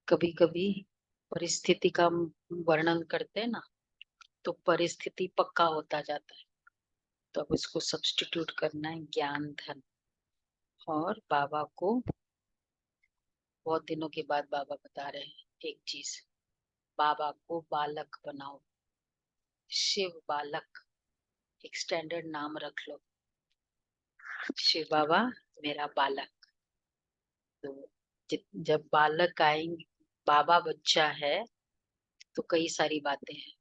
कभी कभी परिस्थिति का वर्णन करते हैं ना, तो परिस्थिति पक्का होता जाता है। तो अब इसको सब्स्टिट्यूट करना है ज्ञान धन। और बाबा को बहुत दिनों के बाद बाबा बता रहे हैं एक चीज, बाबा को बालक बनाओ। शिव बालक एक स्टैंडर्ड नाम रख लो, शिव बाबा मेरा बालक। तो जब बालक आएंगे, बाबा बच्चा है, तो कई सारी बातें हैं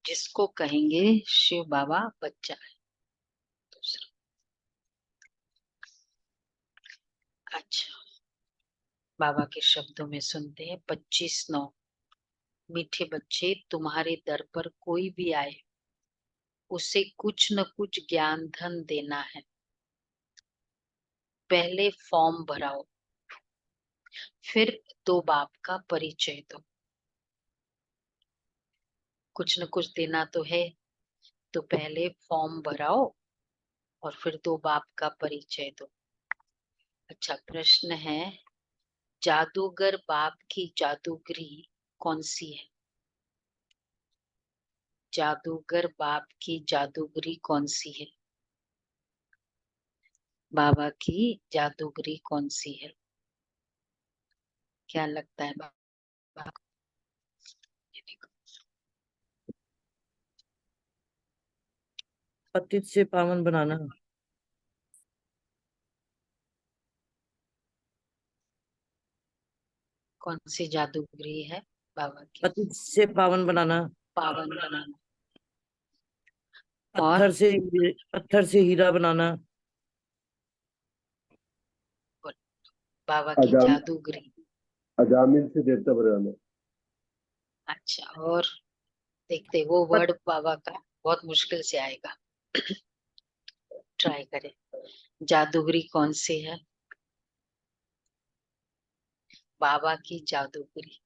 जिसको कहेंगे शिव बाबा बच्चा है। दूसरा, अच्छा, बाबा के शब्दों में सुनते हैं 25/9। मीठे बच्चे, तुम्हारे दर पर कोई भी आए, उसे कुछ न कुछ ज्ञान धन देना है। पहले फॉर्म भराओ, फिर दो बाप का परिचय दो। कुछ न कुछ देना तो है, तो पहले फॉर्म भराओ और फिर दो बाप का परिचय दो। अच्छा, प्रश्न है, जादूगर बाप की जादूगरी कौन सी है? जादूगर बाप की जादूगरी कौन सी है? बाबा की जादूगरी कौन सी है? क्या लगता है बाबा को? ये देखो, पतित से पावन बनाना। कौन सी जादूगरी है बाबा की? पतित से पावन बनाना। पावन बनाना। और पत्थर से पत्थर से हीरा बनाना। बाबा की अजाम जादूगरी। अजामिल से देवता बनाना। अच्छा, और देखते वो पत, वर्ड बाबा का बहुत मुश्किल से आएगा। ट्राई करें। जादूगरी कौन सी है? बाबा की जादूगरी।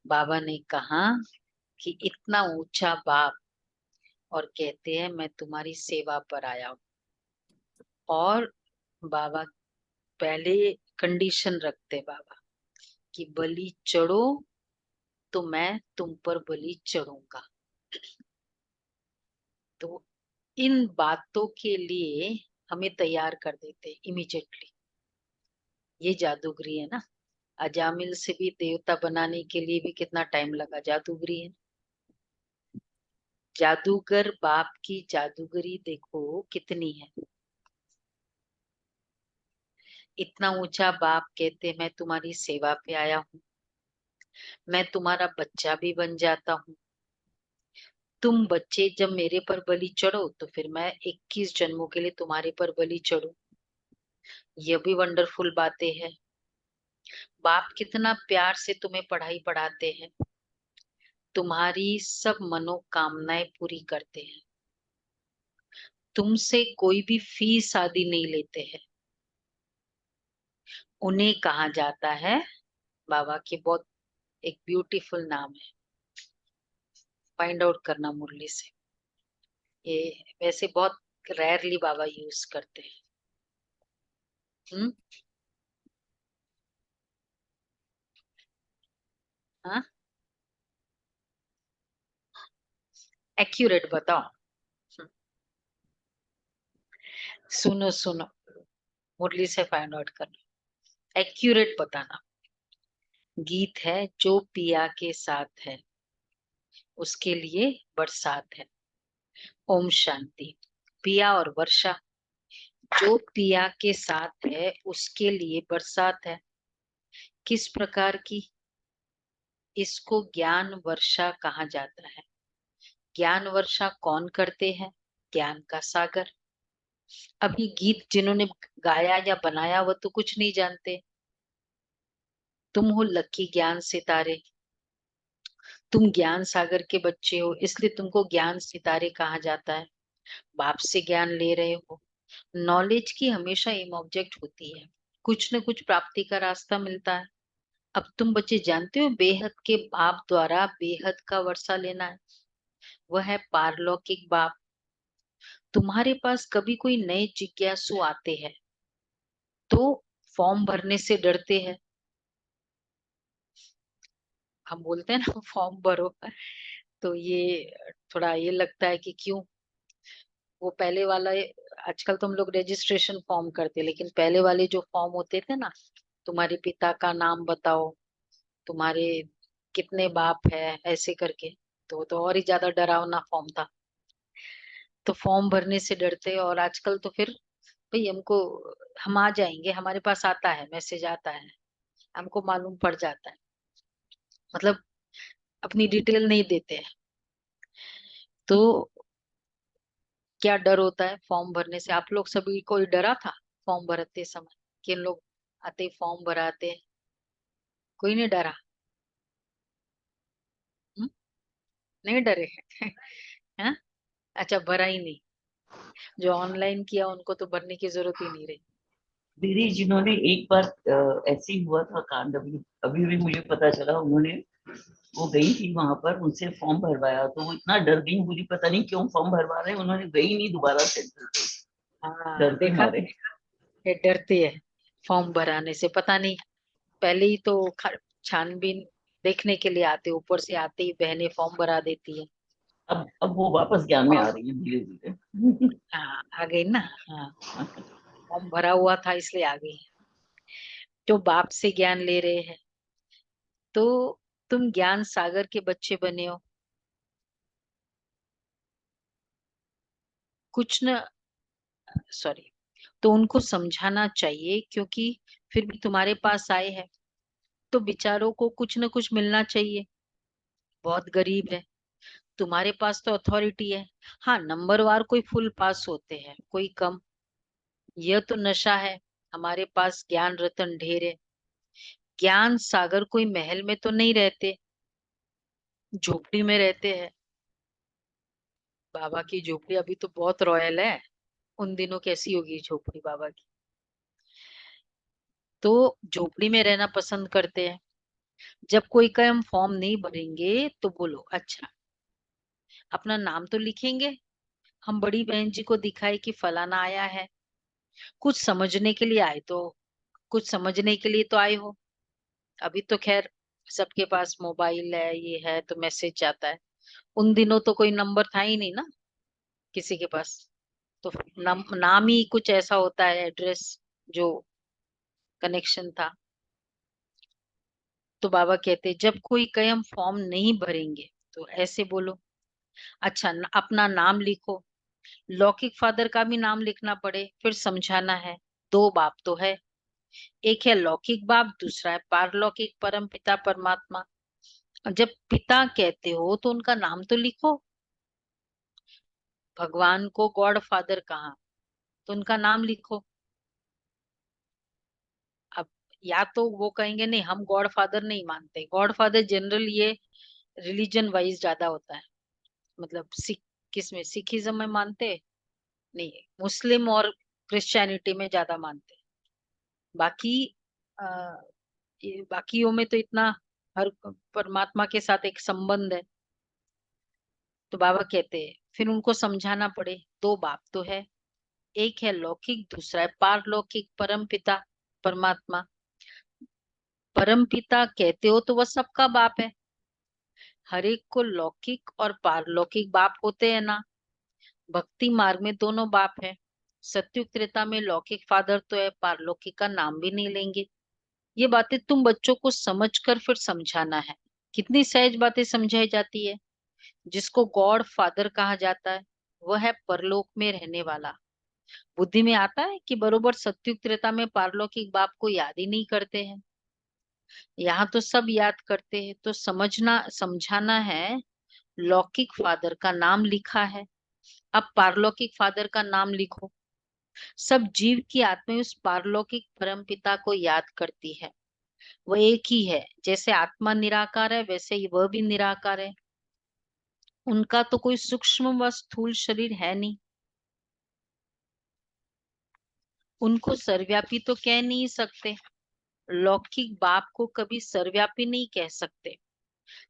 बाबा ने कहा कि इतना ऊंचा बाप, और कहते हैं मैं तुम्हारी सेवा पर आया हूँ। और बाबा पहले कंडीशन रखते बाबा कि बलि चढ़ो तो मैं तुम पर बलि चढ़ूंगा। तो इन बातों के लिए हमें तैयार कर देते इमीडिएटली। ये जादूगरी है ना। अजामिल से भी देवता बनाने के लिए भी कितना टाइम लगा, जादूगरी है। जादूगर बाप की जादूगरी देखो कितनी है। इतना ऊंचा बाप कहते मैं तुम्हारी सेवा पे आया हूँ, मैं तुम्हारा बच्चा भी बन जाता हूँ। तुम बच्चे जब मेरे पर बलि चढ़ो तो फिर मैं 21 जन्मों के लिए तुम्हारे पर बलि चढ़ू। यह भी वंडरफुल बातें हैं। बाप कितना प्यार से तुम्हें पढ़ाई पढ़ाते हैं, तुम्हारी सब मनोकामनाएं पूरी करते हैं। तुमसे कोई भी फीस आदि नहीं लेते हैं। उन्हें कहा जाता है, बाबा के बहुत एक ब्यूटीफुल नाम है, फाइंड आउट करना मुरली से। ये वैसे बहुत रेयरली बाबा यूज करते हैं। हाँ, एक्यूरेट बताओ। हम्म, सुनो सुनो, मुरली से फाइंड आउट करना, एक्यूरेट बताना। गीत है, जो पिया के साथ है उसके लिए बरसात है। ओम शांति। पिया और वर्षा, जो पिया के साथ है उसके लिए बरसात है। किस प्रकार की? इसको ज्ञान वर्षा कहा जाता है। ज्ञान वर्षा कौन करते हैं? ज्ञान का सागर। अभी गीत जिन्होंने गाया या बनाया वो तो कुछ नहीं जानते। तुम हो लकी ज्ञान सितारे, तुम ज्ञान सागर के बच्चे हो, इसलिए तुमको ज्ञान सितारे कहा जाता है। बाप से ज्ञान ले रहे हो। नॉलेज की हमेशा एम ऑब्जेक्ट होती है, कुछ न कुछ प्राप्ति का रास्ता मिलता है। अब तुम बच्चे जानते हो बेहद के बाप द्वारा बेहद का वर्षा लेना है, वह है पारलौकिक बाप। तुम्हारे पास कभी कोई नए जिज्ञासु आते हैं तो फॉर्म भरने से डरते हैं। हम बोलते हैं ना फॉर्म भरो, तो ये थोड़ा ये लगता है कि क्यों वो पहले वाला आजकल तो हम लोग रजिस्ट्रेशन फॉर्म करते, लेकिन पहले वाले जो फॉर्म होते थे ना, तुम्हारे पिता का नाम बताओ, तुम्हारे कितने बाप है, ऐसे करके, तो वो तो और ही ज्यादा डरावना फॉर्म था। तो फॉर्म भरने से डरते, और आजकल तो फिर भाई हमको, हम आ जाएंगे, हमारे पास आता है, मैसेज आता है, हमको मालूम पड़ जाता है, मतलब अपनी डिटेल नहीं देते हैं। तो क्या डर होता है फॉर्म भरने से? आप लोग सभी कोई डरा था फॉर्म भरते समय? किन लोग आते फॉर्म भराते? कोई नहीं डरा? हम्म? नहीं डरे? हैं? अच्छा, भरा ही नहीं। जो ऑनलाइन किया उनको तो भरने की जरूरत ही नहीं रही। दीदी, जिन्होंने एक बार ऐसे ही हुआ था कांड, अभी अभी भी मुझे पता चला, उन्होंने वो गई थी वहां पर, उनसे फॉर्म भरवाया तो वो इतना डर गई, मुझे पता नहीं क्यों फॉर्म भरवा रहे, उन्होंने गई नहीं दोबारा सेंटर पे, हाँ, डर के देखा, मारे। ये डरते है फॉर्म भराने से, पता नहीं, पहले ही तो छानबीन देखने के लिए आते, ऊपर से आते ही बहनें फॉर्म भरा देती है। अब वो वापस ज्ञान में आ और रही है धीरे धीरे। हाँ, आ गई ना। हाँ, फॉर्म भरा हुआ था इसलिए आ गई। जो बाप से ज्ञान ले रहे हैं, तो तुम ज्ञान सागर के बच्चे बने हो, कुछ न, सॉरी, तो उनको समझाना चाहिए, क्योंकि फिर भी तुम्हारे पास आए हैं, तो बेचारों को कुछ न कुछ मिलना चाहिए। बहुत गरीब है, तुम्हारे पास तो अथॉरिटी है। हाँ, नंबरवार कोई फुल पास होते हैं, कोई कम। यह तो नशा है, हमारे पास ज्ञान रतन ढेर है। ज्ञान सागर कोई महल में तो नहीं रहते, झोपड़ी में रहते हैं। बाबा की झोपड़ी अभी तो बहुत रॉयल है, उन दिनों कैसी होगी झोपड़ी बाबा की? तो झोपड़ी में रहना पसंद करते हैं। जब कोई का हम फॉर्म नहीं भरेंगे तो बोलो अच्छा, अपना नाम तो लिखेंगे, हम बड़ी बहन जी को दिखाए कि फलाना आया है, कुछ समझने के लिए आए, तो कुछ समझने के लिए तो आए हो। अभी तो खैर सबके पास मोबाइल है, ये है, तो मैसेज जाता है। उन दिनों तो कोई नंबर था ही नहीं ना किसी के पास, तो नाम ही कुछ ऐसा होता है, एड्रेस जो कनेक्शन था। तो बाबा कहते जब कोई कहे हम फॉर्म नहीं भरेंगे तो ऐसे बोलो, अच्छा अपना नाम लिखो। लौकिक फादर का भी नाम लिखना पड़े, फिर समझाना है, दो बाप तो है, एक है लौकिक बाप, दूसरा है पारलौकिक परम पिता परमात्मा। जब पिता कहते हो तो उनका नाम तो लिखो। भगवान को गॉड फादर कहा, तो उनका नाम लिखो। अब या तो वो कहेंगे नहीं हम गॉड फादर नहीं मानते, गॉड फादर जनरल ये रिलीजन वाइज ज्यादा होता है, मतलब सिख, किस में, सिखिज्म में मानते नहीं, मुस्लिम और क्रिश्चियनिटी में ज्यादा मानते। बाकी आ, बाकियों में तो इतना, हर परमात्मा के साथ एक संबंध है। तो बाबा कहते हैं फिर उनको समझाना पड़े, दो बाप तो है, एक है लौकिक, दूसरा है पारलौकिक परम पिता परमात्मा। परम पिता कहते हो तो वह सबका बाप है, हर एक को लौकिक और पारलौकिक बाप होते हैं ना। भक्ति मार्ग में दोनों बाप है, सत्युग त्रेता में लौकिक फादर तो है, पारलौकिक का नाम भी नहीं लेंगे। ये बातें तुम बच्चों को समझकर फिर समझाना है। कितनी सहज बातें समझाई जाती है। जिसको गॉड फादर कहा जाता है वह है परलोक में रहने वाला। बुद्धि में आता है कि बरोबर सत्युग त्रेता में पारलौकिक बाप को याद ही नहीं करते हैं, यहाँ तो सब याद करते हैं। तो समझना समझाना है, लौकिक फादर का नाम लिखा है, अब पारलौकिक फादर का नाम लिखो। सब जीव की आत्मा उस पारलौकिक परम पिता को याद करती है। वह एक ही है, जैसे आत्मा निराकार है वैसे ही वह भी निराकार है। उनका तो कोई सूक्ष्म व स्थूल शरीर है नहीं, उनको सर्वव्यापी तो कह नहीं सकते। लौकिक बाप को कभी सर्वव्यापी नहीं कह सकते।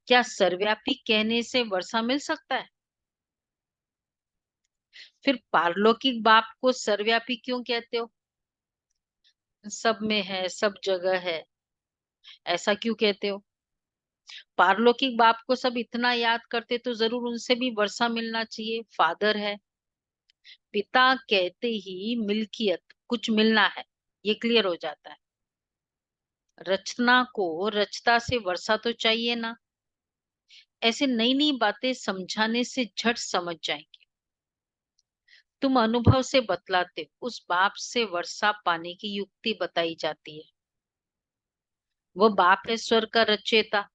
क्या सर्वव्यापी कहने से वर्षा मिल सकता है? फिर पारलौकिक बाप को सर्वव्यापी क्यों कहते हो? सब में है, सब जगह है, ऐसा क्यों कहते हो? पारलौकिक बाप को सब इतना याद करते तो जरूर उनसे भी वर्षा मिलना चाहिए, फादर है। पिता कहते ही मिल्कियत, कुछ मिलना है, ये क्लियर हो जाता है। रचना को रचता से वर्षा तो चाहिए ना। ऐसे नई नई बातें समझाने से झट समझ जाएंगे। तुम अनुभव से बतलाते हो, उस बाप से वर्षा पाने की युक्ति बताई जाती है। वो बाप है स्वर्ग का रचयिता।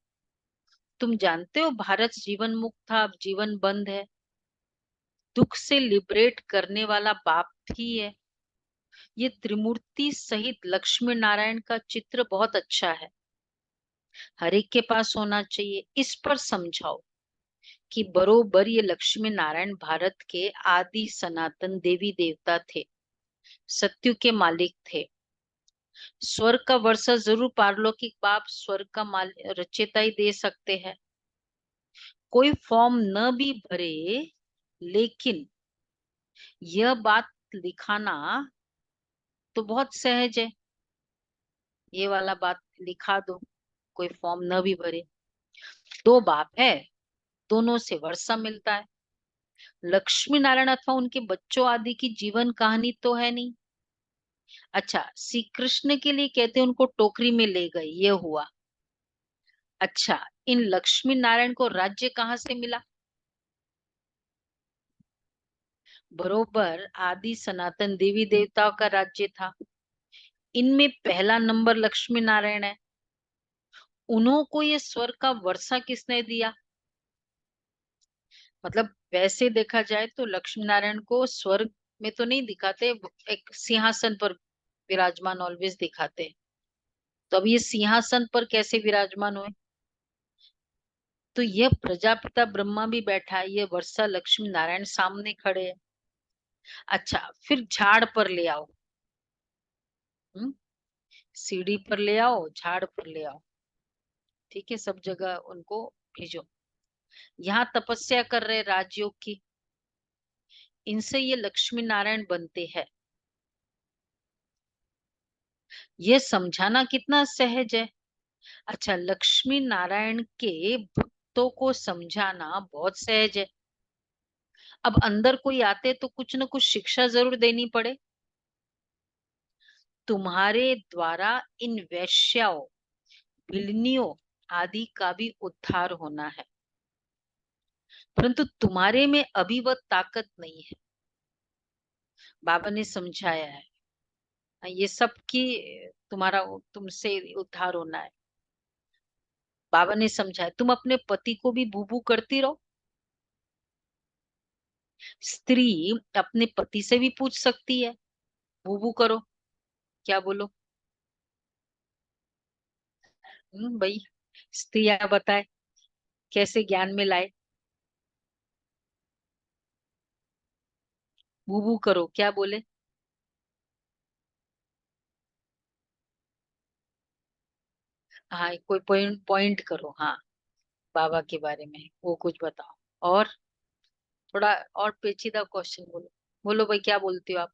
तुम जानते हो भारत जीवन मुक्त था, अब जीवन बंद है। दुख से लिबरेट करने वाला बाप भी है। ये त्रिमूर्ति सहित लक्ष्मी नारायण का चित्र बहुत अच्छा है, हर एक के पास होना चाहिए। इस पर समझाओ कि बरोबर ये लक्ष्मी नारायण भारत के आदि सनातन देवी देवता थे, सत्यु के मालिक थे। स्वर्ग का वर्षा जरूर पारलौकिक बाप स्वर्ग का रचयिता ही दे सकते हैं। कोई फॉर्म न भी भरे, लेकिन यह बात लिखाना तो बहुत सहज है। ये वाला बात लिखा दो, कोई फॉर्म न भी भरे। दो बाप है, दोनों से वर्षा मिलता है। लक्ष्मी नारायण अथवा उनके बच्चों आदि की जीवन कहानी तो है नहीं। अच्छा, श्री कृष्ण के लिए कहते उनको टोकरी में ले गए, ये हुआ। अच्छा, इन लक्ष्मी नारायण को राज्य कहाँ से मिला? बरोबर आदि सनातन देवी देवताओं का राज्य था। इनमें पहला नंबर लक्ष्मी नारायण है। उन्हों को ये स्वर्ग का वर्षा किसने दिया? मतलब वैसे देखा जाए तो लक्ष्मी नारायण को स्वर्ग में तो नहीं दिखाते, एक सिंहासन पर विराजमान ऑलवेज दिखाते। तो अब ये सिंहासन पर कैसे विराजमान हुए? तो यह प्रजापिता ब्रह्मा भी बैठा है, ये वर्षा लक्ष्मी नारायण सामने खड़े हैं। अच्छा, फिर झाड़ पर ले आओ। सीढ़ी पर ले आओ, झाड़ पर ले आओ, ठीक है, सब जगह उनको भेजो। यहाँ तपस्या कर रहे राजयोग की, इनसे ये लक्ष्मी नारायण बनते हैं। ये समझाना कितना सहज है। अच्छा, लक्ष्मी नारायण के भक्तों को समझाना बहुत सहज है। अब अंदर कोई आते तो कुछ न कुछ शिक्षा जरूर देनी पड़े। तुम्हारे द्वारा इन वैश्याओं, भिलनियों आदि का भी उद्धार होना है, परंतु तुम्हारे में अभी वह ताकत नहीं है। बाबा ने समझाया है, ये सब की तुम्हारा तुमसे उद्धार होना है। बाबा ने समझाया, तुम अपने पति को भी बूबू करती रहो। स्त्री अपने पति से भी पूछ सकती है, बूबू करो, क्या बोलो? भाई, स्त्रियां बताए कैसे ज्ञान में लाए। बूबू करो, क्या बोले? हाँ, कोई पॉइंट पॉइंट करो, हाँ, बाबा के बारे में वो कुछ बताओ। और थोड़ा और पेचीदा क्वेश्चन बोलो। बोलो भाई, क्या बोलती हो आप?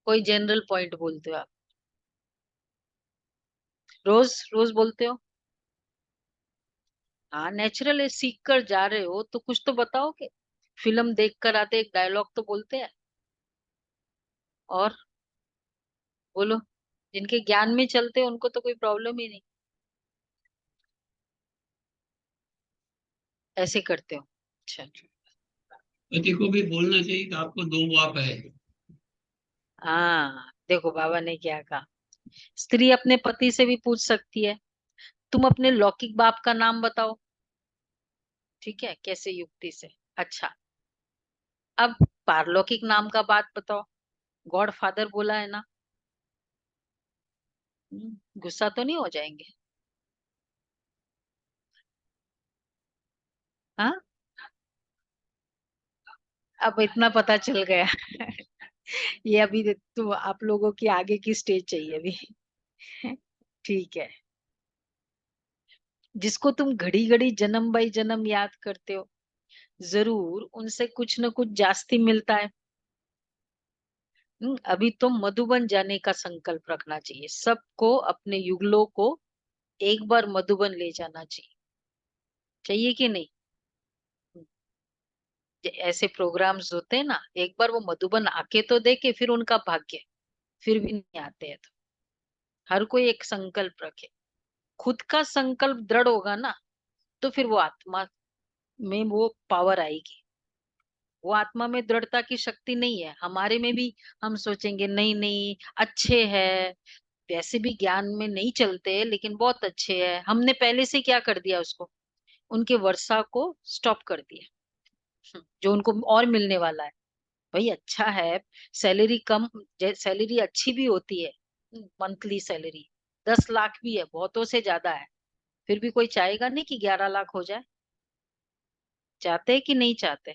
कोई जनरल पॉइंट बोलते हो आप? रोज रोज बोलते हो? हाँ, नेचुरल है, सीख कर जा रहे हो तो कुछ तो बताओगे। फिल्म देख कर आते एक डायलॉग तो बोलते हैं। और बोलो, जिनके ज्ञान में चलते हैं उनको तो कोई प्रॉब्लम ही नहीं। ऐसे करते हो? अच्छा। पति को भी बोलना चाहिए कि आपको दो बाप है। हाँ, देखो बाबा ने क्या कहा। स्त्री अपने पति से भी पूछ सकती है, तुम अपने लौकिक बाप का नाम बताओ, ठीक है, कैसे युक्ति से। अच्छा, अब पारलौकिक नाम का बात बताओ। गॉड फादर बोला है ना। गुस्सा तो नहीं हो जाएंगे? हाँ, अब इतना पता चल गया। ये अभी तो आप लोगों की आगे की स्टेज चाहिए अभी। ठीक है, जिसको तुम घड़ी घड़ी जन्म बाई जन्म याद करते हो, जरूर उनसे कुछ न कुछ जास्ती मिलता है अभी तो मधुबन जाने का संकल्प रखना चाहिए, सबको अपने युगलों को एक बार मधुबन ले जाना चाहिए, चाहिए कि नहीं? ऐसे प्रोग्राम्स होते हैं ना, एक बार वो मधुबन आके तो देखे, फिर उनका भाग्य, फिर भी नहीं आते हैं। तो हर कोई एक संकल्प रखे, खुद का संकल्प दृढ़ होगा ना, तो फिर वो आत्मा में वो पावर आएगी। वो आत्मा में दृढ़ता की शक्ति नहीं है, हमारे में भी हम सोचेंगे नहीं नहीं अच्छे है, वैसे भी ज्ञान में नहीं चलते लेकिन बहुत अच्छे है, हमने पहले से क्या कर दिया उसको, उनके वर्षा को स्टॉप कर दिया, जो उनको और मिलने वाला है। भाई अच्छा है, सैलरी कम, सैलरी अच्छी भी होती है, मंथली सैलरी 10 लाख भी है, बहुतों से ज्यादा है, फिर भी कोई चाहेगा नहीं कि 11 लाख हो जाए? चाहते हैं कि नहीं चाहते?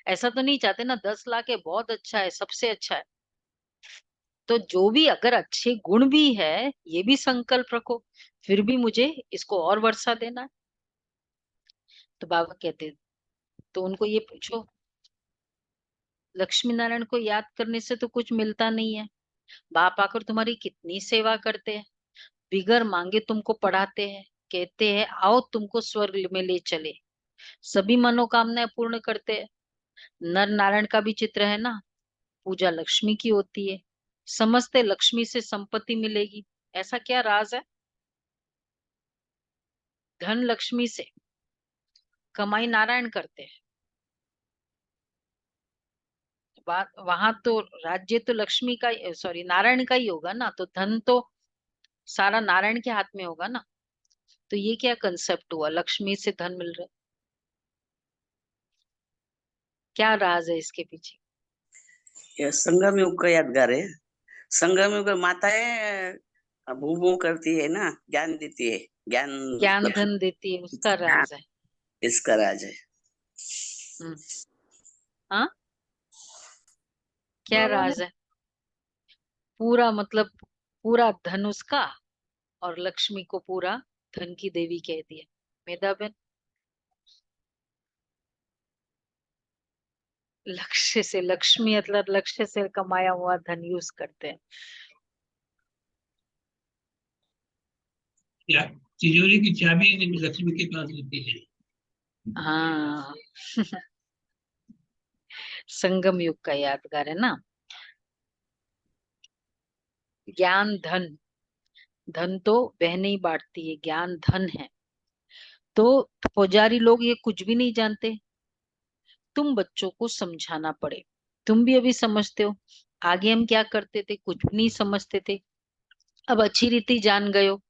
ऐसा तो नहीं चाहते ना, 10 लाख है बहुत अच्छा है, सबसे अच्छा है। तो जो भी अगर अच्छे गुण भी है, ये भी संकल्प रखो, फिर भी मुझे इसको और वर्षा देना है। तो बाबा कहते, तो उनको ये पूछो, लक्ष्मी नारायण को याद करने से तो कुछ मिलता नहीं है, बाप आकर तुम्हारी कितनी सेवा करते हैं, बिगर मांगे तुमको पढ़ाते हैं, कहते हैं आओ तुमको स्वर्ग में ले चले, सभी मनोकामनाएं पूर्ण करते हैं। नर नारायण का भी चित्र है ना, पूजा लक्ष्मी की होती है, समझते लक्ष्मी से संपत्ति मिलेगी, ऐसा क्या राज है? धन लक्ष्मी से, कमाई नारायण करते हैं, बात वहां तो राज्य तो लक्ष्मी का, सॉरी नारायण का ही होगा ना, तो धन तो सारा नारायण के हाथ में होगा ना। तो ये क्या कंसेप्ट हुआ, लक्ष्मी से धन मिल रहा है? क्या राज है इसके पीछे? ये संगम युग का यादगार है। संगम युग में माताएं भू भू करती है ना, ज्ञान देती है, ज्ञान ज्ञान मतलब धन देती है, उसका हाँ, राज है। इसका राज है। हम्म। हाँ, क्या राज है? पूरा मतलब पूरा धन उसका, और लक्ष्मी को पूरा धन की देवी कह दिया। मेधा बहन, लक्ष्य से, लक्ष्मी मतलब लक्ष्य से कमाया हुआ धन यूज करते हैं। क्या तिजोरी की चाबी लक्ष्मी के पास होती है? हाँ संगम युग का यादगार है ना। ज्ञान धन, धन तो बहने ही बांटती है, ज्ञान धन है। तो पुजारी लोग ये कुछ भी नहीं जानते, तुम बच्चों को समझाना पड़े, तुम भी अभी समझते हो, आगे हम क्या करते थे कुछ भी नहीं समझते थे, अब अच्छी रीति जान गए हो,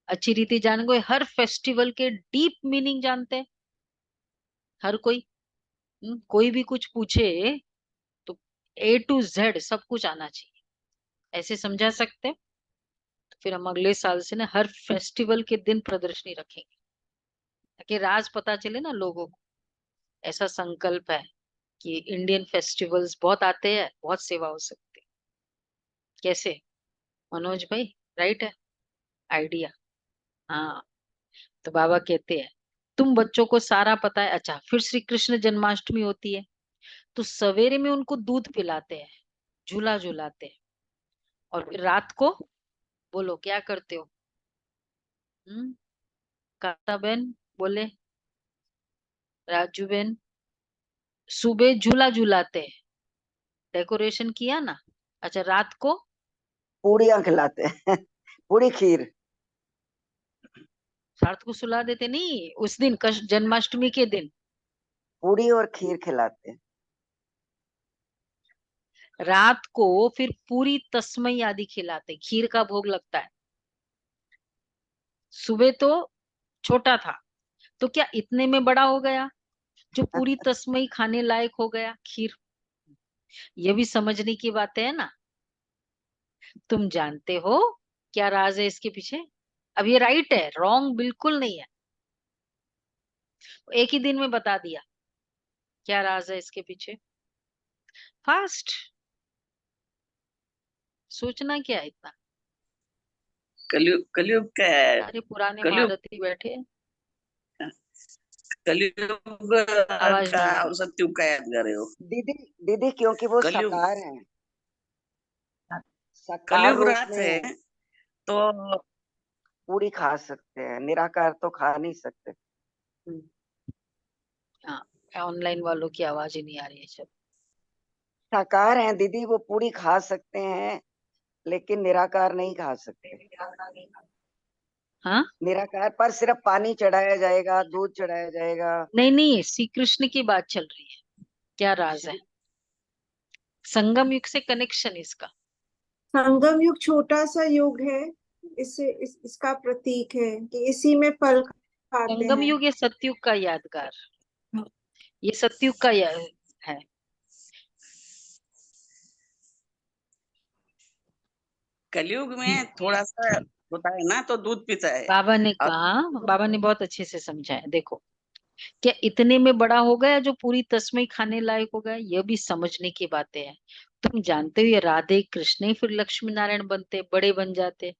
अच्छी रीति जान गए, हर फेस्टिवल के डीप मीनिंग जानते हैं हर कोई। कोई भी कुछ पूछे तो A to Z सब कुछ आना चाहिए, ऐसे समझा सकते हैं। तो फिर हम अगले साल से ना हर फेस्टिवल के दिन प्रदर्शनी रखेंगे, ताकि राज पता चले ना लोगों को। ऐसा संकल्प है कि इंडियन फेस्टिवल्स बहुत आते हैं, बहुत सेवा हो सकती है। कैसे मनोज भाई, राइट है आइडिया? हाँ। तो बाबा कहते हैं तुम बच्चों को सारा पता है, अच्छा फिर श्री कृष्ण जन्माष्टमी होती है, तो सवेरे में उनको दूध पिलाते हैं, झूला झूलाते हैं, और फिर रात को बोलो क्या करते हो? हम्म, काता बहन बोले, राजू बहन, सुबह झूला झूलाते हैं, डेकोरेशन किया ना, अच्छा रात को पूड़ियाँ खिलाते हैं पूड़ी खीर। रात को सुला देते नहीं, उस दिन जन्माष्टमी के दिन पूड़ी और खीर खिलाते हैं। रात को फिर पूरी तस्मई आदि खिलाते, खीर का भोग लगता है। सुबह तो छोटा था, तो क्या इतने में बड़ा हो गया, जो पूरी तस्मई खाने लायक हो गया खीर। ये भी समझने की बात है ना। तुम जानते हो क्या राज है इसके पीछे? अब ये राइट है, रॉन्ग बिल्कुल नहीं है, एक ही दिन में बता दिया क्या राज है इसके पीछे। फास्ट, सोचना क्या है इतना, कलयुग, कलयुग का है। सारे पुराने कलयुग, महारथी बैठे हैं। कलयुग आवाज का नहीं आ और रही। सत्युग का यादगार है वो। दीदी दीदी क्योंकि वो कलयुग, साकार हैं, साकार कलयुग रूप रात है में तो पूरी खा सकते हैं, निराकार तो खा नहीं सकते। हाँ, ऑनलाइन वालों की आवाज ही नहीं आ रही है। चलो, साकार हैं दीदी, वो पूरी खा सकते हैं लेकिन निराकार नहीं खा सकते। हाँ, निराकार पर सिर्फ पानी चढ़ाया जाएगा, दूध चढ़ाया जाएगा। नहीं नहीं, श्री कृष्ण की बात चल रही है। क्या राज है संगम युग से कनेक्शन इसका? संगम युग छोटा सा युग है, इसका प्रतीक है कि इसी में फल खाते संगम हैं। युग ये सतयुग का यादगार, ये सतयुग का है। कलयुग में थोड़ा सा होता है ना, तो दूध पीता है। बाबा ने और कहा, बाबा ने बहुत अच्छे से समझाया। देखो, क्या इतने में बड़ा हो गया जो पूरी तस्मई खाने लायक हो गया? यह भी समझने की बातें हैं। तुम जानते हो ये राधे कृष्ण ही फिर लक्ष्मी नारायण बनते, बड़े बन जाते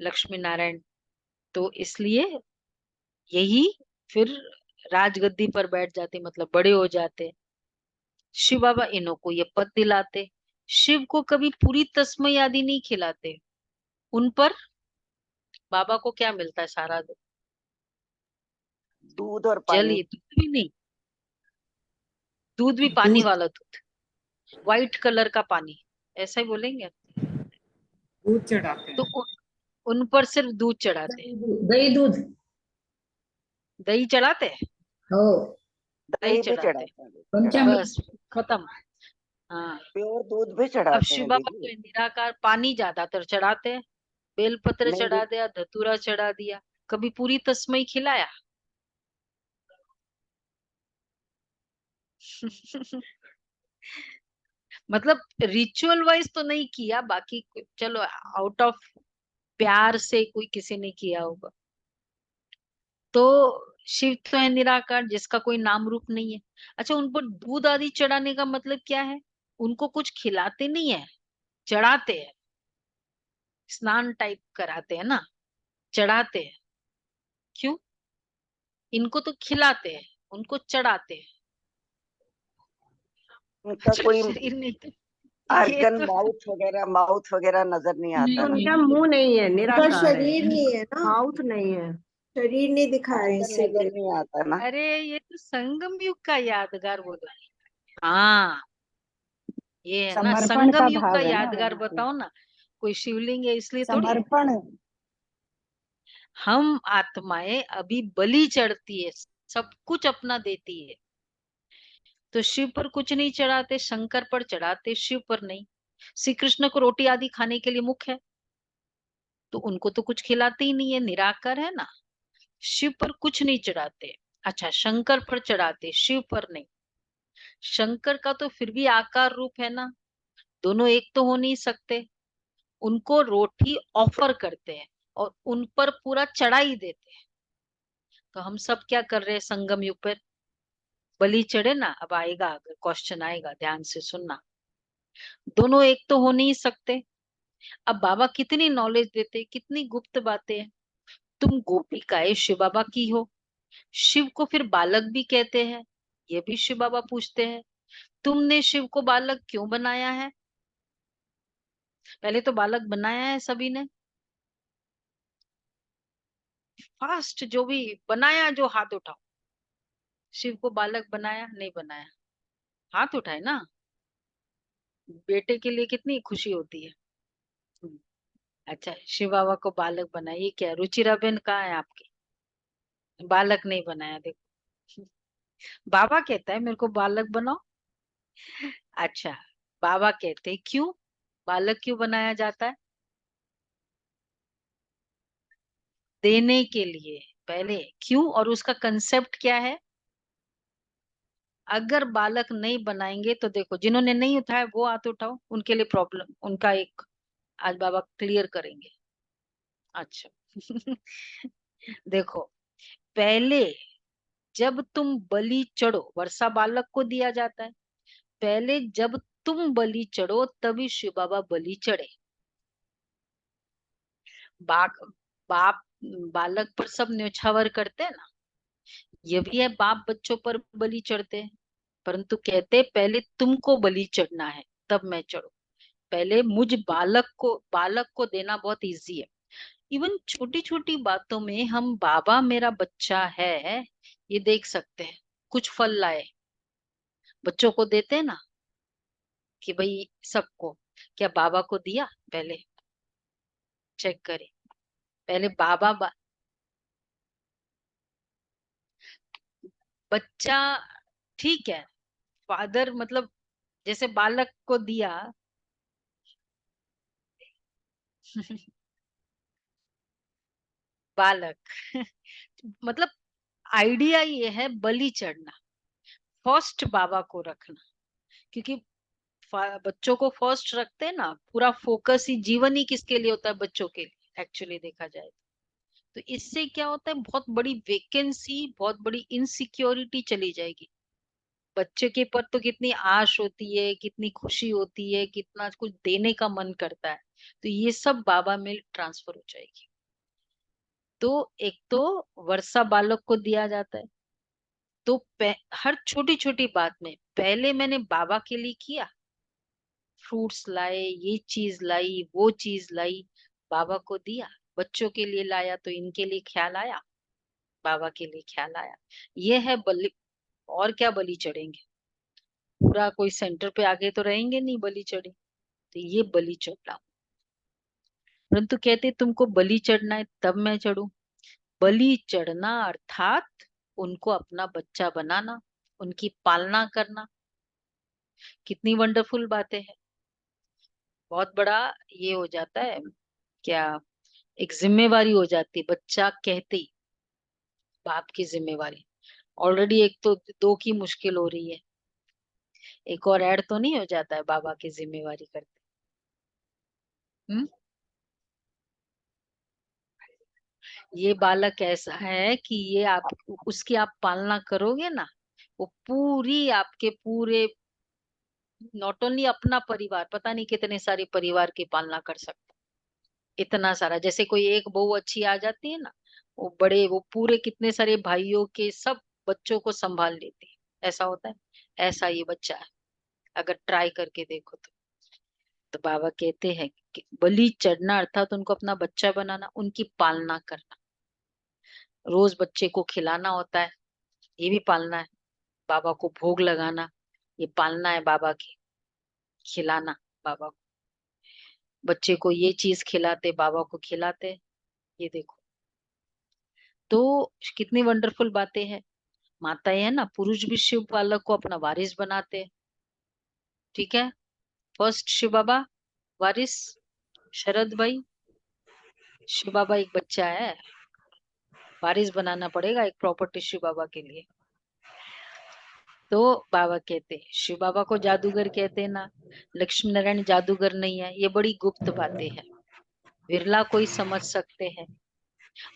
लक्ष्मी नारायण। तो इसलिए यही फिर राजगद्दी पर बैठ जाते, मतलब बड़े हो जाते। शिव बाबा इन्हों को ये पद दिलाते। शिव को कभी पूरी तस्मई आदि नहीं खिलाते। उन पर बाबा को क्या मिलता है सारा दिन? दूध और जल पानी। ही, दूध भी नहीं, दूध भी पानी दूध वाला दूध, व्हाइट कलर का पानी, ऐसा ही बोलेंगे। दूध चढ़ाते तो हैं। उन पर सिर्फ दूध चढ़ाते हैं। दही दूध। दही चढ़ाते हैं, हो। दही दही भी चढ़ाते हैं, चढ़ाते हैं, पंचामृत। बस खत्म। हाँ, प्योर दूध भी अब चढ़ाते शिव हैं बाबा दीदी। तो निराकार पानी ज्यादातर चढ़ाते हैं। बेलपत्र नहीं चढ़ा दिया, धतूरा चढ़ा दिया, कभी पूरी तस्मई खिलाया? मतलब रिचुअल वाइज तो नहीं किया, बाकी चलो आउट ऑफ प्यार से कोई किसी ने किया होगा। तो शिव तो है निराकार, जिसका कोई नाम रूप नहीं है। अच्छा, उन पर दूध आदि चढ़ाने का मतलब क्या है? उनको कुछ खिलाते नहीं है, चढ़ाते हैं। स्नान टाइप कराते हैं ना, चढ़ाते हैं। क्यों? इनको तो खिलाते हैं, उनको चढ़ाते हैं। उनका अच्छा, कोई शरीर नहीं तो ये आर्गन, तो माउथ वगैरह नजर नहीं आता ना। उनका मुंह नहीं है, उनका निराकार है। शरीर नहीं है ना, माउथ नहीं है। शरीर नहीं दिखाए आर्गन नजर इसीलिए। नहीं आता ना। अरे ये तो संगम युग का यादगार बोला। हाँ, ये है ना समर्पण संगम का युग का भाव है ना यादगार। वहाँ पे। बताओ ना, कोई शिवलिंग है इसलिए थोड़ी है। समर्पण। हम आत्माएं अभी बलि चढ़ती है, सब कुछ अपना देती है। तो शिव पर कुछ नहीं चढ़ाते, शंकर पर चढ़ाते, शिव पर नहीं। श्री कृष्ण को रोटी आदि खाने के लिए मुख है, तो उनको तो कुछ खिलाते ही नहीं है, निराकार है ना। शिव पर कुछ नहीं चढ़ाते। अच्छा, शंकर पर चढ़ाते, शिव पर नहीं। शंकर का तो फिर भी आकार रूप है ना, दोनों एक तो हो नहीं सकते। उनको रोटी ऑफर करते हैं और उन पर पूरा चढ़ाई देते हैं। तो हम सब क्या कर रहे हैं संगम युग पर? बलि चढ़े ना। अब आएगा, अगर क्वेश्चन आएगा ध्यान से सुनना। दोनों एक तो हो नहीं सकते। अब बाबा कितनी नॉलेज देते, कितनी गुप्त बातें हैं। तुम गोपिकाएं शिव बाबा की हो, शिव को फिर बालक भी कहते हैं, ये भी शिव बाबा पूछते हैं। तुमने शिव को बालक क्यों बनाया है? पहले तो बालक बनाया है सभी ने। फास्ट जो भी बनाया, जो हाथ उठाओ। शिव को बालक बनाया नहीं बनाया? हाथ उठाए ना। बेटे के लिए कितनी खुशी होती है। हम्म, अच्छा, शिव बाबा को बालक बनाया, ये क्या रुचिरा बहन कहाँ है आपकी? बालक नहीं बनाया, देखो। बाबा कहता है मेरे को बालक बनाओ। अच्छा, बाबा कहते हैं क्यों बालक क्यों बनाया जाता है? देने के लिए पहले। क्यों और उसका कंसेप्ट क्या है? अगर बालक नहीं बनाएंगे तो देखो, जिन्होंने नहीं उठाया वो हाथ उठाओ, उनके लिए प्रॉब्लम, उनका एक आज बाबा क्लियर करेंगे। अच्छा देखो, पहले जब तुम बलि चढ़ो, वर्षा बालक को दिया जाता है। पहले जब तुम बलि चढ़ो तभी शिव बाबा बलि चढ़े। बाप बाप बालक पर सब न्योछावर करते हैं ना, ये भी है बाप बच्चों पर बलि चढ़ते हैं। परंतु कहते पहले तुमको बलि चढ़ना है, तब मैं चढ़ू। पहले मुझ बालक को देना बहुत इजी है। इवन छोटी छोटी बातों में हम बाबा मेरा बच्चा है ये देख सकते हैं। कुछ फल लाए, बच्चों को देते हैं ना कि भाई सबको, क्या बाबा को दिया? पहले चेक करें। पहले बच्चा ठीक है, फादर मतलब जैसे बालक को दिया बालक मतलब आइडिया ये है बलि चढ़ना, फर्स्ट बाबा को रखना, क्योंकि बच्चों को फर्स्ट रखते हैं ना, पूरा फोकस ही, जीवन ही किसके लिए होता है? बच्चों के लिए एक्चुअली देखा जाए तो इससे क्या होता है? बहुत बड़ी वेकेंसी, बहुत बड़ी इनसिक्योरिटी चली जाएगी। बच्चे के पर तो कितनी आश होती है, कितनी खुशी होती है, कितना कुछ देने का मन करता है, तो ये सब बाबा में ट्रांसफर हो जाएगी। तो एक तो वर्षा बालक को दिया जाता है, तो हर छोटी छोटी बात में पहले मैंने बाबा के लिए किया, फ्रूट्स लाए, ये चीज लाई, वो चीज लाई, बाबा को दिया। बच्चों के लिए लाया तो इनके लिए ख्याल आया, बाबा के लिए ख्याल आया। ये है बलि। और क्या बलि चढ़ेंगे? पूरा कोई सेंटर पे आगे तो रहेंगे नहीं बलि चढ़े, तो ये बलि चढ़ना। परंतु कहते तुमको बलि चढ़ना है तब मैं चढ़ू। बलि चढ़ना अर्थात उनको अपना बच्चा बनाना, उनकी पालना करना। कितनी वंडरफुल बातें हैं। बहुत बड़ा ये हो जाता है, क्या एक जिम्मेवारी हो जाती है बच्चा कहते ही, बाप की जिम्मेवारी। ऑलरेडी एक तो दो की मुश्किल हो रही है, एक और ऐड तो नहीं हो जाता है बाबा की जिम्मेवारी करते। हम्म। ये बालक ऐसा है कि ये आप उसकी आप पालना करोगे ना, वो पूरी आपके पूरे, नॉट ओनली अपना परिवार, पता नहीं कितने सारे परिवार की पालना कर सकता। इतना सारा, जैसे कोई एक बहू अच्छी आ जाती है ना, वो पूरे कितने सारे भाइयों के सब बच्चों को संभाल लेती है। ऐसा होता है, ऐसा ये बच्चा है, अगर ट्राई करके देखो तो बाबा कहते हैं कि बलि चढ़ना अर्थात उनको अपना बच्चा बनाना, उनकी पालना करना। रोज बच्चे को खिलाना होता है, ये भी पालना है। बाबा को भोग लगाना, ये पालना है बाबा की। खिलाना बाबा को, बच्चे को ये चीज खिलाते, बाबा को खिलाते, ये देखो। तो कितनी वंडरफुल बातें हैं। माताएं है ना, पुरुष भी शिव बालक को अपना वारिस बनाते हैं। ठीक है, फर्स्ट शिव बाबा वारिस, शरद भाई, शिव बाबा एक बच्चा है, वारिस बनाना पड़ेगा एक प्रॉपर्टी शिव बाबा के लिए। तो बाबा कहते हैं, शिव बाबा को जादूगर कहते हैं ना, लक्ष्मी नारायण जादूगर नहीं है। ये बड़ी गुप्त बातें हैं, विरला कोई समझ सकते हैं,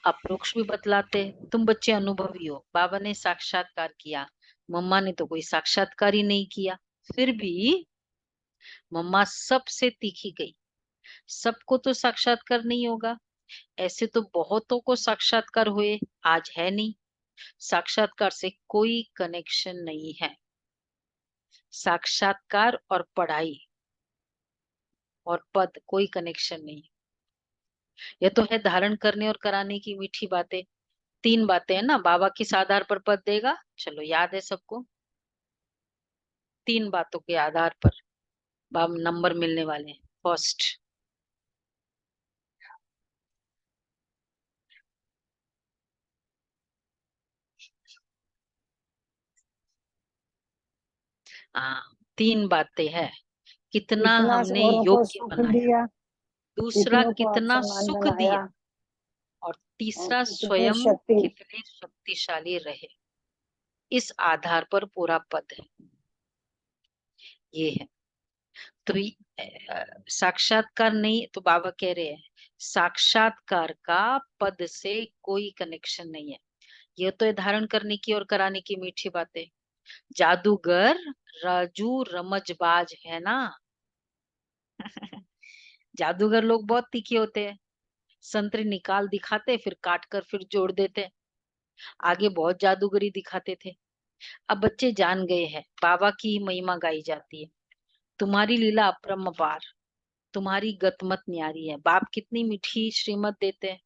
अप्रोक्ष भी बतलाते हैं। तुम बच्चे अनुभवी हो, बाबा ने साक्षात्कार किया, मम्मा ने तो कोई साक्षात्कार ही नहीं किया। फिर भी मम्मा सबसे तीखी गई, सबको तो साक्षात्कार नहीं होगा, ऐसे तो बहुतों को साक्षात्कार हुए, आज है नहीं। साक्षात्कार से कोई कनेक्शन नहीं है। साक्षात्कार और पढ़ाई और पद कोई कनेक्शन नहीं। यह तो है धारण करने और कराने की मीठी बातें। तीन बातें है ना, बाबा किस आधार पर पद देगा, चलो याद है सबको। तीन बातों के आधार पर बाबा नंबर मिलने वाले हैं। फर्स्ट, तीन बातें हैं। कितना कितना हमने औरों को योग्य सुख बनाया, दिया, दूसरा कितनों को कितना अपसमान सुख बनाया, दिया, और और तीसरा कितनी स्वयं शक्ति। कितने शक्तिशाली रहे। इस आधार पर पूरा पद है, ये है। तो साक्षात्कार नहीं, तो बाबा कह रहे हैं साक्षात्कार का पद से कोई कनेक्शन नहीं है। ये तो है धारण करने की और कराने की मीठी बातें। जादूगर राजू रमजबाज है ना जादूगर लोग बहुत तीखे होते हैं, संतरे निकाल दिखाते, फिर काट कर फिर जोड़ देते। आगे बहुत जादूगरी दिखाते थे। अब बच्चे जान गए हैं, बाबा की महिमा गाई जाती है, तुम्हारी लीला अपरंपार, तुम्हारी गतमत न्यारी है। बाप कितनी मीठी श्रीमत देते हैं।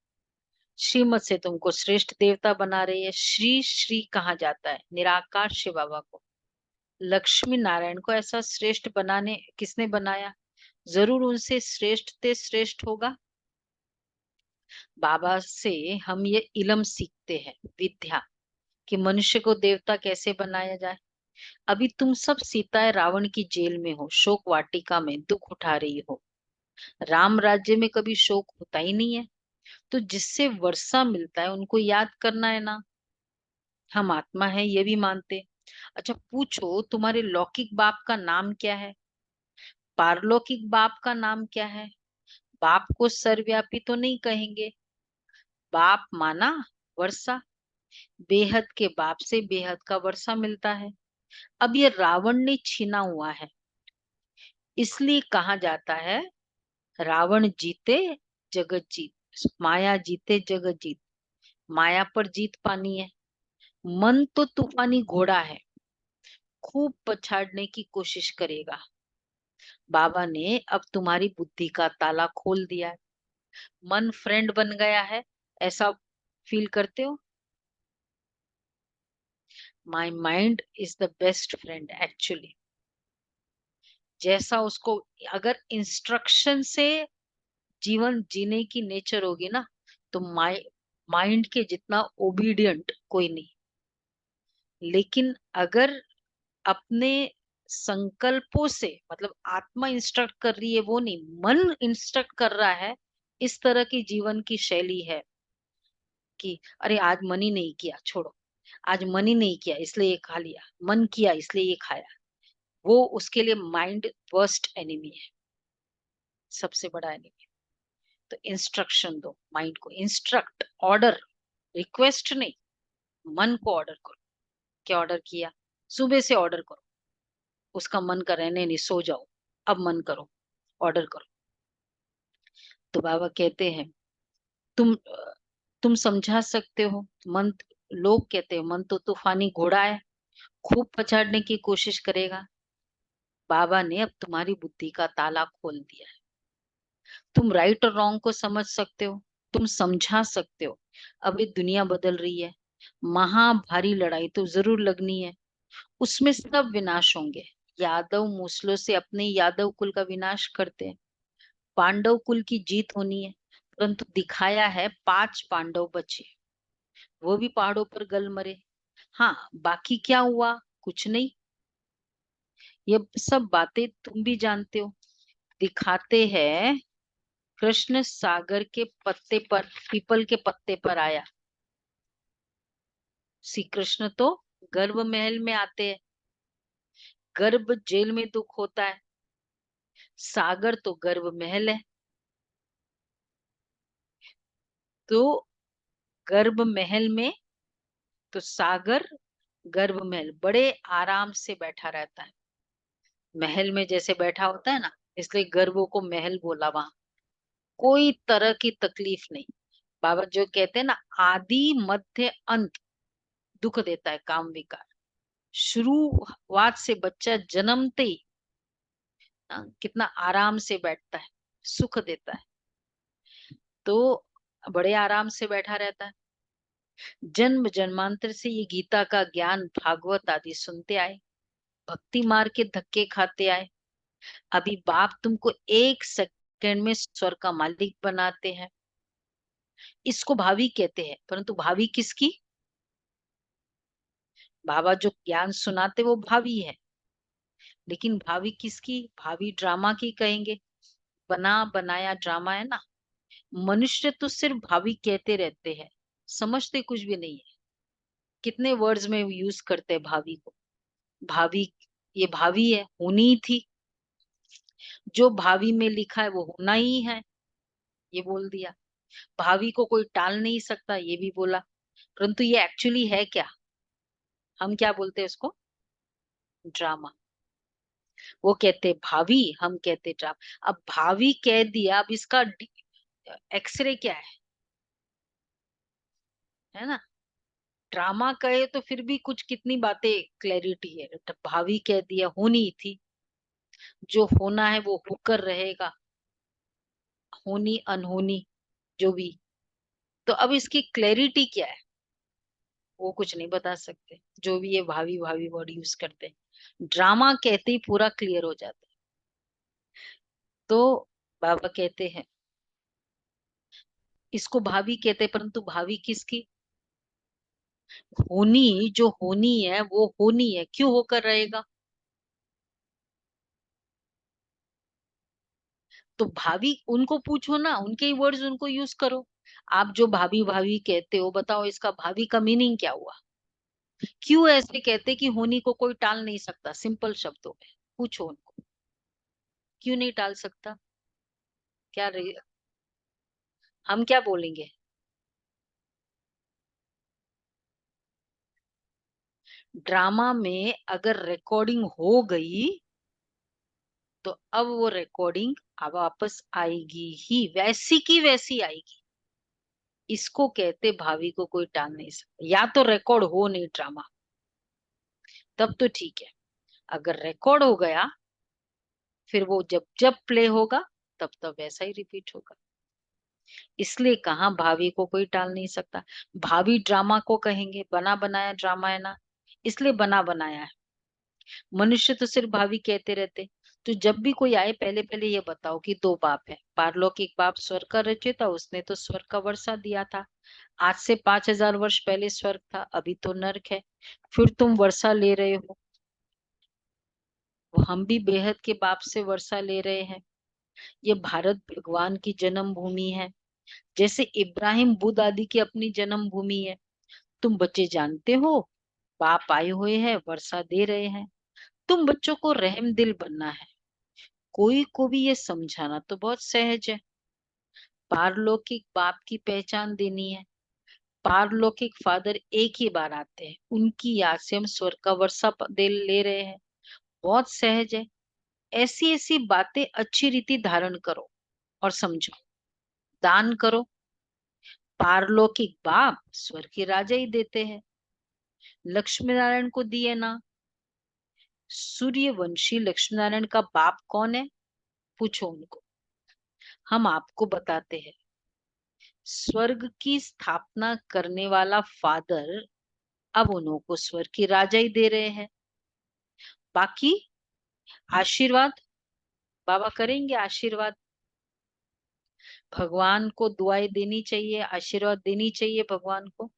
श्रीमत से तुमको श्रेष्ठ देवता बना रही है। श्री श्री कहा जाता है निराकार शिव बाबा को। लक्ष्मी नारायण को ऐसा श्रेष्ठ बनाने किसने बनाया? जरूर उनसे श्रेष्ठ ते श्रेष्ठ होगा। बाबा से हम ये इल्म सीखते हैं, विद्या, कि मनुष्य को देवता कैसे बनाया जाए। अभी तुम सब सीताएं रावण की जेल में हो, शोक वाटिका में दुख उठा रही हो। राम राज्य में कभी शोक होता ही नहीं है। तो जिससे वर्षा मिलता है उनको याद करना है ना। हम आत्मा है ये भी मानते। अच्छा पूछो तुम्हारे लौकिक बाप का नाम क्या है? पारलौकिक बाप का नाम क्या है? बाप को सर्वव्यापी तो नहीं कहेंगे। बाप माना वर्षा, बेहद के बाप से बेहद का वर्षा मिलता है। अब ये रावण ने छीना हुआ है, इसलिए कहा जाता है रावण जीते जगत जीत, माया जीते जगत जीत। माया पर जीत पानी है। मन तो तूफानी घोड़ा है, खूब पछाड़ने की कोशिश करेगा। बाबा ने अब तुम्हारी बुद्धि का ताला खोल दिया है। मन फ्रेंड बन गया है, ऐसा फील करते हो? My mind is the best friend actually. जैसा उसको अगर इंस्ट्रक्शन से जीवन जीने की नेचर होगी ना, तो माइंड के जितना ओबीडियंट कोई नहीं। लेकिन अगर अपने संकल्पों से, मतलब आत्मा इंस्ट्रक्ट कर रही है वो नहीं, मन इंस्ट्रक्ट कर रहा है, इस तरह की जीवन की शैली है कि अरे आज मन ही नहीं किया, छोड़ो, आज मन ही नहीं किया इसलिए ये खा लिया, मन किया इसलिए ये खाया। वो उसके लिए माइंड वर्स्ट एनिमी है, सबसे बड़ा एनिमी। तो इंस्ट्रक्शन दो माइंड को, इंस्ट्रक्ट, ऑर्डर, रिक्वेस्ट नहीं, मन को ऑर्डर करो। क्या ऑर्डर किया? सुबह से ऑर्डर करो, उसका मन कर रहा है नहीं नहीं सो जाओ, अब मन करो, ऑर्डर करो। तो बाबा कहते हैं तुम समझा सकते हो मन। लोग कहते हैं मन तो तूफानी घोड़ा है, खूब पछाड़ने की कोशिश करेगा। बाबा ने अब तुम्हारी बुद्धि का ताला खोल दिया है। तुम राइट और रॉन्ग को समझ सकते हो, तुम समझा सकते हो। अब ये दुनिया बदल रही है, महा भारी लड़ाई तो जरूर लगनी है, उसमें सब विनाश होंगे। यादव मूसलों से अपने यादव कुल का विनाश करते हैं। पांडव कुल की जीत होनी है, परंतु दिखाया है 5 पांडव बचे, वो भी पहाड़ों पर गल मरे। हाँ बाकी क्या हुआ? कुछ नहीं। ये सब बातें तुम भी जानते हो। दिखाते हैं कृष्ण सागर के पत्ते पर, पीपल के पत्ते पर आया। श्री कृष्ण तो गर्भ महल में आते हैं, गर्भ जेल में दुख होता है, सागर तो गर्भ महल है। तो गर्भ महल में, तो सागर गर्भ महल बड़े आराम से बैठा रहता है। महल में जैसे बैठा होता है ना, इसलिए गर्भों को महल बोला। वहां कोई तरह की तकलीफ नहीं। बाबा जो कहते हैं ना, आदि मध्य अंत दुख देता है काम विकार। शुरुआत से बच्चा जन्मते ही कितना आराम से बैठता है, सुख देता है। तो बड़े आराम से बैठा रहता है। जन्म जन्मांतर से ये गीता का ज्ञान, भागवत आदि सुनते आए, भक्ति मार के धक्के खाते आए। अभी बाप तुमको 1 सेकंड में स्वर्ग का मालिक बनाते हैं। इसको भावी कहते हैं, परंतु भावी किसकी? बाबा जो ज्ञान सुनाते वो भावी है, लेकिन भावी किसकी? भावी ड्रामा की कहेंगे। बना बनाया ड्रामा है ना। मनुष्य तो सिर्फ भावी कहते रहते हैं, समझते कुछ भी नहीं है। कितने वर्ड्स में यूज करते हैं भावी को। भावी, ये भावी है, होनी ही थी। जो भावी में लिखा है वो होना ही है, ये बोल दिया। भावी को कोई टाल नहीं सकता, ये भी बोला। परंतु ये एक्चुअली है क्या? हम क्या बोलते हैं उसको? ड्रामा। वो कहते भावी, हम कहते ड्रामा। अब भावी कह दिया, अब इसका एक्सरे क्या है ना। ड्रामा कहे तो फिर भी कुछ कितनी बातें क्लैरिटी है। भावी कह दिया, होनी थी। जो होना है वो होकर रहेगा। होनी अनहोनी जो भी। तो अब इसकी क्लैरिटी क्या है वो कुछ नहीं बता सकते, जो भी ये भावी भावी वर्ड यूज करते हैं। ड्रामा कहते ही पूरा क्लियर हो जाता है। तो बाबा कहते हैं इसको भावी कहते हैं, परंतु भावी किसकी? होनी जो होनी है वो होनी है, क्यों होकर रहेगा? तो भावी उनको पूछो ना, उनके ही वर्ड्स उनको यूज करो। आप जो भाभी भाभी कहते हो, बताओ इसका भावी का मीनिंग क्या हुआ? क्यों ऐसे कहते कि होनी को कोई टाल नहीं सकता? सिंपल शब्दों में पूछो उनको, क्यों नहीं टाल सकता? क्या हम क्या बोलेंगे? ड्रामा में अगर रिकॉर्डिंग हो गई तो अब वो रिकॉर्डिंग अब वापस आएगी ही, वैसी की वैसी आएगी। इसको कहते भावी को कोई टाल नहीं सकता। या तो रिकॉर्ड हो नहीं ड्रामा, तब तो ठीक है। अगर रिकॉर्ड हो गया फिर वो जब जब प्ले होगा तब तब वैसा ही रिपीट होगा। इसलिए कहा भावी को कोई टाल नहीं सकता। भावी ड्रामा को कहेंगे, बना बनाया ड्रामा है ना, इसलिए बना बनाया है। मनुष्य तो सिर्फ भावी कहते रहते। तो जब भी कोई आए पहले पहले ये बताओ कि दो बाप है। पारलौकिक बाप स्वर्ग का रचयिता, उसने तो स्वर्ग का वर्षा दिया था। आज से 5000 वर्ष पहले स्वर्ग था, अभी तो नर्क है। फिर तुम वर्षा ले रहे हो। हम भी बेहद के बाप से वर्षा ले रहे हैं। ये भारत भगवान की जन्म भूमि है, जैसे इब्राहिम बुद्ध आदि की अपनी जन्म भूमि है। तुम बच्चे जानते हो बाप आए हुए हैं, वर्षा दे रहे हैं। तुम बच्चों को रहम दिल बनना है। कोई को भी ये समझाना तो बहुत सहज है। पारलौकिक बाप की पहचान देनी है। पारलौकिक फादर एक ही बार आते हैं, उनकी याद से हम स्वर्ग का वर्षा दे ले रहे हैं। बहुत सहज है। ऐसी ऐसी बातें अच्छी रीति धारण करो और समझो। दान करो। पारलौकिक बाप स्वर्ग के राजा ही देते हैं। लक्ष्मी नारायण को दिए ना। सूर्यवंशी लक्ष्मी नारायण का बाप कौन है? पूछो उनको, हम आपको बताते हैं। स्वर्ग की स्थापना करने वाला फादर अब उनको स्वर्ग की राजा ही दे रहे हैं। बाकी आशीर्वाद बाबा करेंगे। आशीर्वाद भगवान को दुआएं देनी चाहिए, आशीर्वाद देनी चाहिए भगवान को।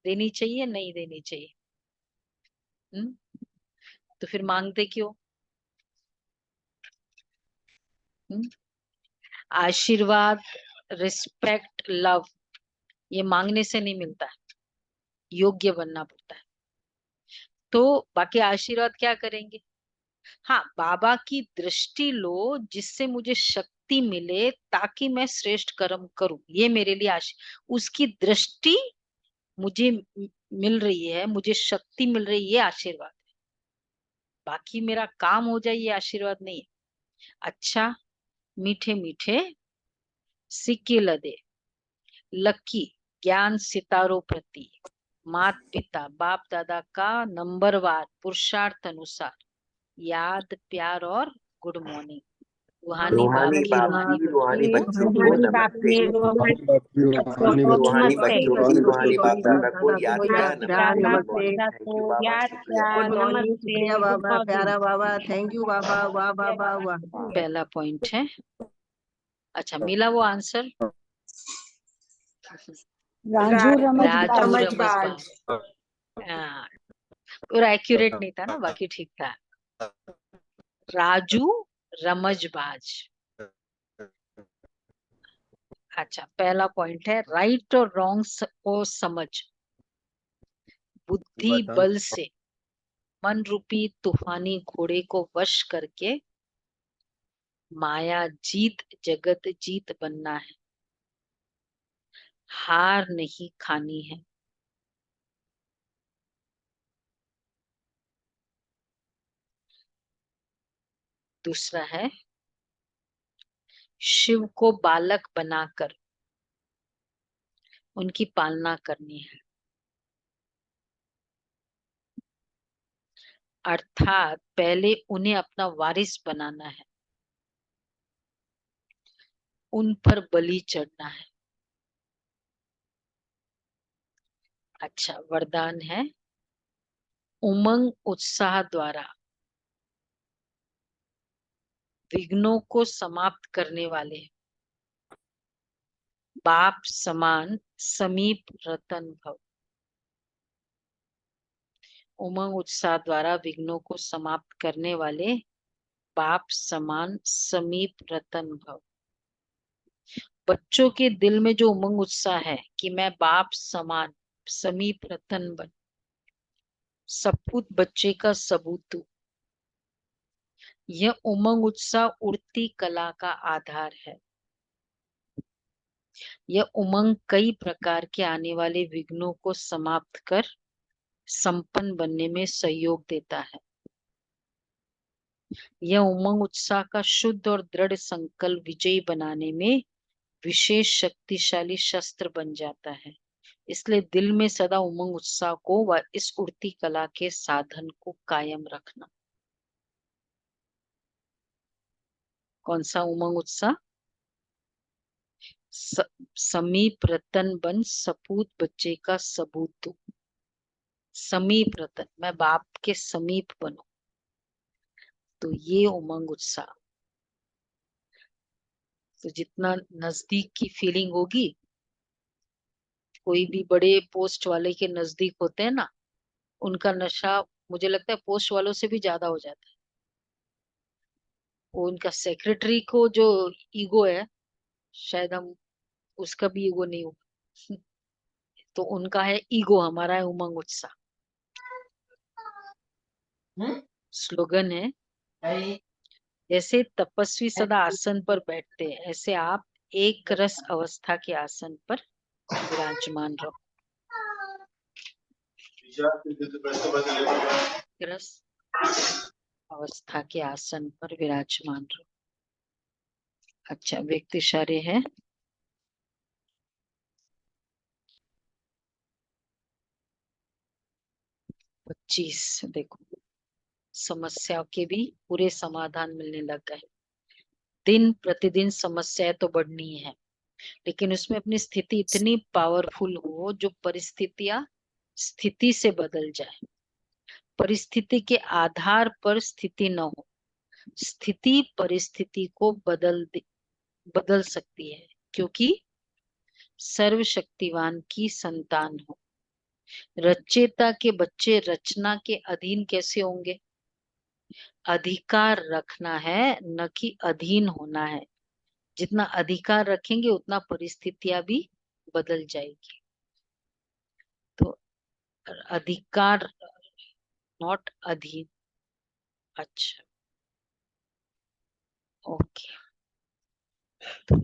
देनी चाहिए नहीं देनी चाहिए? तो फिर मांगते क्यों? आशीर्वाद, रिस्पेक्ट, लव ये मांगने से नहीं मिलता है, योग्य बनना पड़ता है। तो बाकी आशीर्वाद क्या करेंगे? हाँ, बाबा की दृष्टि लो जिससे मुझे शक्ति मिले ताकि मैं श्रेष्ठ कर्म करूं, ये मेरे लिए उसकी दृष्टि मुझे मिल रही है, मुझे शक्ति मिल रही है, ये आशीर्वाद है। बाकी मेरा काम हो जाए ये आशीर्वाद नहीं है। अच्छा, मीठे मीठे सिक्के लदे, लकी ज्ञान सितारों प्रति, मात पिता बाप दादा का नंबरवार पुरुषार्थ अनुसार याद प्यार और गुड मॉर्निंग। रूहानी बाप रूहानी की बाप रूहानी की रूहानी बच्चों को रूहानी बाप नमस्ते। की रूहानी बच्चों को रूहानी नमस्ते। बच्चों की रूहानी बाप दादा को याद याद प्यार प्यार नमस्ते। बाप गुड मॉर्निंग। दादा थैंक को यू बाबा, याद शुक्रिया। प्यार गुड मॉर्निंग, नमस्ते। शुक्रिया गुड बाबा, मॉर्निंग। प्यारा बाबा, थैंक यू बाबा, वाह बाबा वाह। पहला पॉइंट है। अच्छा, मिला वो आंसर? राजू राजू रमजबाज। हाँ, पूरा एक्यूरेट नहीं था ना, बाकी ठीक था। राजू रमजबाज। अच्छा, पहला पॉइंट है राइट और रॉन्ग को समझ, बुद्धि बल से मन रूपी तूफानी घोड़े को वश करके माया जीत जगत जीत बनना है। हार नहीं खानी है। दूसरा है शिव को बालक बनाकर उनकी पालना करनी है, अर्थात पहले उन्हें अपना वारिस बनाना है। उन पर बलि चढ़ना है। अच्छा, वरदान है उमंग उत्साह द्वारा विघ्नों को समाप्त करने वाले बाप समान समीप रतन भव। उमंग उत्साह द्वारा विघ्नों को समाप्त करने वाले बाप समान समीप रतन भव। बच्चों के दिल में जो उमंग उत्साह है कि मैं बाप समान समीप रतन बन, सपूत बच्चे का सबूत हूं, यह उमंग उत्साह उड़ती कला का आधार है। यह उमंग कई प्रकार के आने वाले विघ्नों को समाप्त कर संपन्न बनने में सहयोग देता है। यह उमंग उत्साह का शुद्ध और दृढ़ संकल्प विजयी बनाने में विशेष शक्तिशाली शस्त्र बन जाता है। इसलिए दिल में सदा उमंग उत्साह को व इस उड़ती कला के साधन को कायम रखना। कौन सा उमंग उत्साह? समीप रतन बन सपूत बच्चे का सबूत हूं। समीप रतन, मैं बाप के समीप बनूं, तो ये उमंग उत्साह। तो जितना नजदीक की फीलिंग होगी, कोई भी बड़े पोस्ट वाले के नजदीक होते हैं ना, उनका नशा मुझे लगता है पोस्ट वालों से भी ज्यादा हो जाता है। वो उनका सेक्रेटरी को जो ईगो है, शायद हम उसका भी ईगो नहीं होगा। तो उनका है ईगो, हमारा है उमंग उत्साह। स्लोगन है, जैसे तपस्वी सदा आसन पर बैठते हैं, ऐसे आप एक रस अवस्था के आसन पर विराजमान रहो। रस अवस्था के आसन पर विराजमान रहो। अच्छा, व्यक्ति इशारे है। पच्चीस, देखो समस्याओं के भी पूरे समाधान मिलने लग गए। दिन प्रतिदिन समस्याएं तो बढ़नी है, लेकिन उसमें अपनी स्थिति इतनी पावरफुल हो जो परिस्थितियां स्थिति से बदल जाए। परिस्थिति के आधार पर स्थिति न हो, स्थिति परिस्थिति को बदल सकती है, क्योंकि सर्वशक्तिवान की संतान हो। रचयिता के बच्चे रचना के अधीन कैसे होंगे? अधिकार रखना है, न कि अधीन होना है। जितना अधिकार रखेंगे उतना परिस्थितियां भी बदल जाएगी। तो अधिकार, नॉट अधीन। अच्छा, ओके। तो